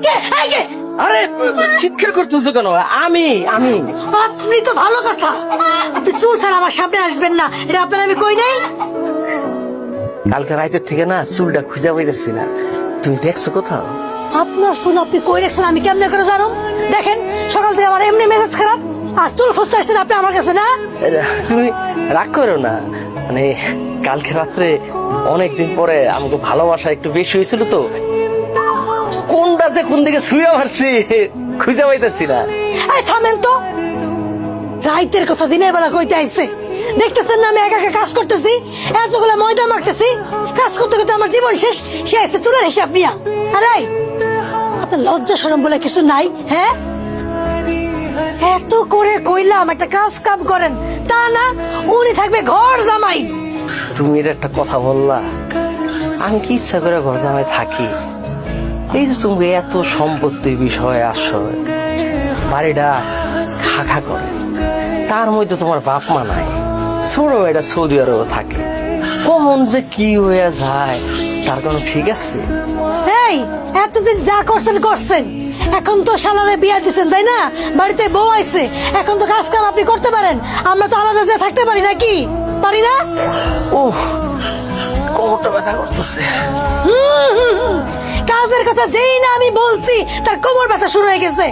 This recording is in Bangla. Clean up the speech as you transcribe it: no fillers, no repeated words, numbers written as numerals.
কে এই কে আরে চিৎকার করতেছো কেন? আমি আপনি তো ভালো কথা, আপনি চুল ছাড়া আমার সামনে আসবেন না, এটা আপনার আমি কই নাই। কালকে রাতের থেকে না চুলটা খুঁজে পাইতেছি না, তুমি দেখছো কোথাও? আপনার চুল আপনি কই রাখছেন আমি কেমনে করে জানো? দেখেন সকাল থেকে আমার এমনি মেজাজ খারাপ, আর চুল খুঁজতে আসছেন আপনি আমার কাছে না। তুমি রাগ করো না, মানে কালকে রাত্রে অনেকদিন পরে আমাকে ভালোবাসা একটু বেশি হয়েছিল তো, কোনটা যে কোন দিকে শুয়ে মারছি খুঁজে পাইতেছি না। এই থামেন তো, রাইতের কথা দিনের বেলা কইতে আইছে, দেখতেছেন না আমি একা একা কাজ করতেছি, এতগুলো ময়দা মাখতেছি, কাজ করতে করতে আমার জীবন শেষ, সে আসছে চুলের হিসাব নিয়া। আরে আপনার লজ্জা শরম বলে কিছু নাই? হ্যাঁ, এত করে কইলাম একটা কাজ কাম করেন, তা না উনি থাকবে ঘর জামাই। তুমি এর একটা কথা বললা, আমি কি ইচ্ছা করে ঘর জামাই থাকি? এই যে তুমি এত সম্পত্তির বিষয়ে আসো, বাড়িটা খা খা করে, তার মধ্যে তোমার বাপ মা নাই, ছোট এটা সৌদি আরবে থাকে, কখন যে কি হয়ে যায় তার কোনো ঠিক আছে? এই এতদিন যা করছেন করছেন, এখন তো শালারে বিয়া দিচ্ছেন তাই না, বাড়িতে বউ আইছে, এখন তো কাজ কাম আপনি করতে পারেন, আমরা তো আলাদা যা থাকতে পারি নাকি? পারি না? ওহ, কোমরটা ব্যথা করতেছে। হুম, কাজের কথা যেই না আমি বলছি তার কোমর ব্যথা শুরু হয়ে গেছে।